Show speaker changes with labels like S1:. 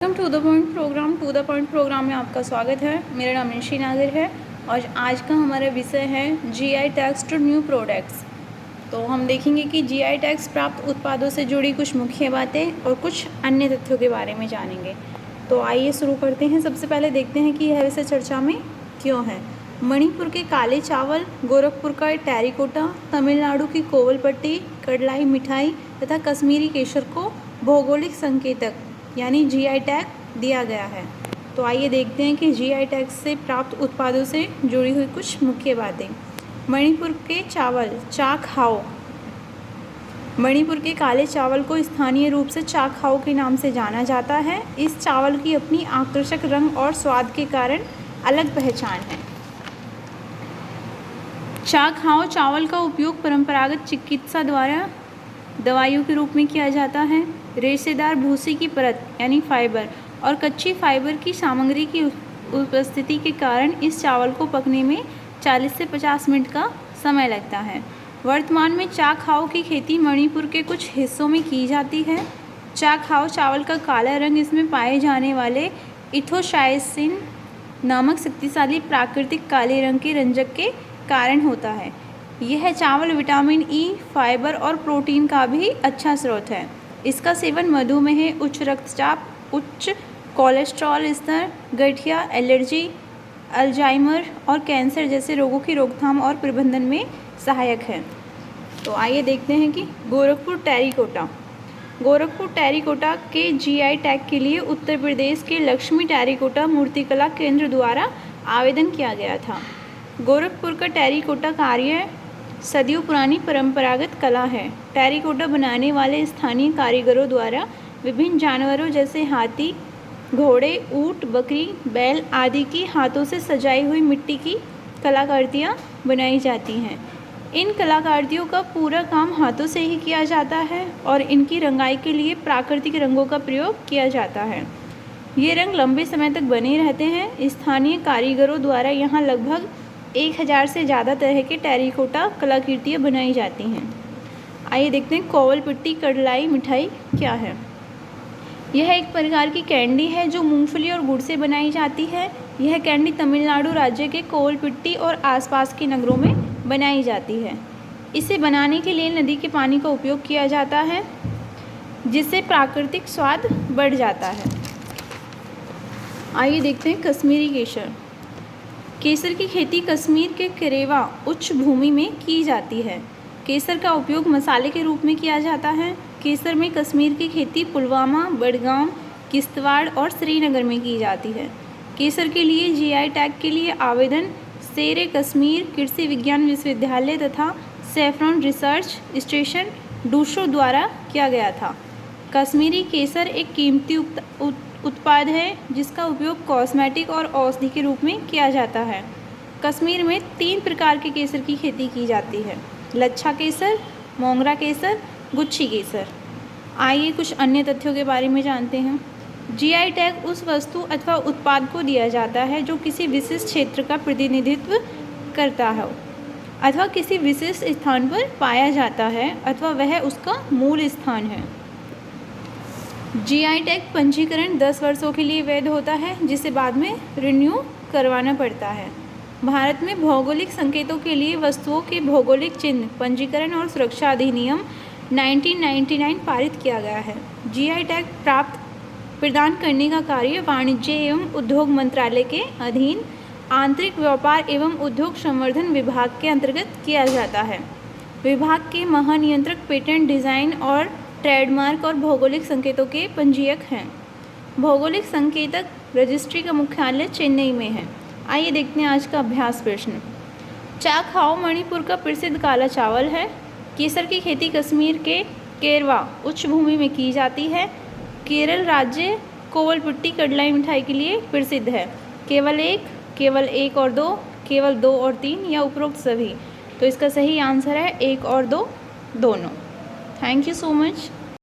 S1: Welcome to the point programme में आपका स्वागत है। मेरा नाम निशी नाजिर है और आज का हमारा विषय है GI tags to new products. तो हम देखेंगे कि जीआई टैग्स प्राप्त उत्पादों से जुड़ी कुछ मुख्य बातें और कुछ अन्य तथ्यों के बारे में जानेंगे। तो आइए शुरू करते हैं। सबसे पहले देखते हैं कि यह विषय चर्चा में क्यों है। मणिपुर के काले चावल, गोरखपुर का टेरिकोटा, तमिलनाडु की कोवलपट्टी कड़लाई मिठाई तथा कश्मीरी केसर को भौगोलिक संकेतक यानी जीआई टैग दिया गया है। तो आइए देखते हैं कि जीआई टैग से प्राप्त उत्पादों से जुड़ी हुई कुछ मुख्य बातें। मणिपुर के चावल चाकहाओ। मणिपुर के काले चावल को स्थानीय रूप से चाकहाओ के नाम से जाना जाता है। इस चावल की अपनी आकर्षक रंग और स्वाद के कारण अलग पहचान है। चाकहाओ चावल का उपयोग परंपरागत चिकित्सा द्वारा दवाइयों के रूप में किया जाता है। रेशेदार भूसी की परत यानी फाइबर और कच्ची फाइबर की सामग्री की उपस्थिति के कारण इस चावल को पकने में 40 से 50 मिनट का समय लगता है। वर्तमान में चाकहाओ की खेती मणिपुर के कुछ हिस्सों में की जाती है। चाकहाओ चावल का काला रंग इसमें पाए जाने वाले इथोसाइसिन नामक शक्तिशाली प्राकृतिक काले रंग के रंजक के कारण होता है। यह चावल विटामिन ई, फाइबर और प्रोटीन का भी अच्छा स्रोत है। इसका सेवन मधुमेह, उच्च रक्तचाप, उच्च कोलेस्ट्रॉल स्तर, गठिया, एलर्जी, अल्जाइमर और कैंसर जैसे रोगों की रोकथाम और प्रबंधन में सहायक है। तो आइए देखते हैं कि गोरखपुर टेरिकोटा। गोरखपुर टेरिकोटा के जीआई टैग के लिए उत्तर प्रदेश के लक्ष्मी टेरिकोटा मूर्तिकला केंद्र द्वारा आवेदन किया गया था। गोरखपुर का टेरिकोटा कार्य सदियों पुरानी परंपरागत कला है। टेरिकोटा बनाने वाले स्थानीय कारीगरों द्वारा विभिन्न जानवरों जैसे हाथी, घोड़े, ऊंट, बकरी, बैल आदि की हाथों से सजाई हुई मिट्टी की कलाकृतियाँ बनाई जाती हैं। इन कलाकृतियों का पूरा काम हाथों से ही किया जाता है और इनकी रंगाई के लिए प्राकृतिक रंगों का प्रयोग किया जाता है। ये रंग लंबे समय तक बने रहते हैं। स्थानीय कारीगरों द्वारा यहाँ लगभग 1000 से ज़्यादा तरह के टेरिकोटा कलाकृतियाँ बनाई जाती हैं। आइए देखते हैं कोवलपट्टी कड़लाई मिठाई क्या है। यह एक प्रकार की कैंडी है जो मूंगफली और गुड़ से बनाई जाती है। यह कैंडी तमिलनाडु राज्य के कोवलपट्टी और आसपास के नगरों में बनाई जाती है। इसे बनाने के लिए नदी के पानी का उपयोग किया जाता है जिससे प्राकृतिक स्वाद बढ़ जाता है। आइए देखते हैं कश्मीरी केसर। केसर की खेती कश्मीर के करेवा उच्च भूमि में की जाती है। केसर का उपयोग मसाले के रूप में किया जाता है। केसर में कश्मीर की खेती पुलवामा, बडगाम, किश्तवाड़ और श्रीनगर में की जाती है। केसर के लिए जीआई टैग के लिए आवेदन शेर कश्मीर कृषि विज्ञान विश्वविद्यालय तथा सैफरॉन रिसर्च स्टेशन डूशो द्वारा किया गया था। कश्मीरी केसर एक कीमती उत्पाद है जिसका उपयोग कॉस्मेटिक और औषधि के रूप में किया जाता है। कश्मीर में 3 प्रकार के केसर की खेती की जाती है: लच्छा केसर, मोंगरा केसर, गुच्छी केसर। आइए कुछ अन्य तथ्यों के बारे में जानते हैं। जीआई टैग उस वस्तु अथवा उत्पाद को दिया जाता है जो किसी विशिष्ट क्षेत्र का प्रतिनिधित्व करता है अथवा किसी विशिष्ट स्थान पर पाया जाता है अथवा वह उसका मूल स्थान है। जीआई टैग पंजीकरण 10 वर्षों के लिए वैध होता है जिसे बाद में रिन्यू करवाना पड़ता है। भारत में भौगोलिक संकेतों के लिए वस्तुओं के भौगोलिक चिन्ह पंजीकरण और सुरक्षा अधिनियम 1999 पारित किया गया है। जीआई टैग प्रदान करने का कार्य वाणिज्य एवं उद्योग मंत्रालय के अधीन आंतरिक व्यापार एवं उद्योग संवर्धन विभाग के अंतर्गत किया जाता है। विभाग के महानियंत्रक पेटेंट, डिज़ाइन और ट्रेडमार्क और भौगोलिक संकेतों के पंजीयक हैं। भौगोलिक संकेतक रजिस्ट्री का मुख्यालय चेन्नई में है। आइए देखते हैं आज का अभ्यास प्रश्न। चाकहाओ मणिपुर का प्रसिद्ध काला चावल है। केसर की खेती कश्मीर के केरवा उच्च भूमि में की जाती है। केरल राज्य कोवलपट्टी कड़लाई मिठाई के लिए प्रसिद्ध है। केवल एक और दो, केवल 2 और 3 या उपरोक्त सभी। तो इसका सही आंसर है 1 और 2 दोनों। Thank you so much.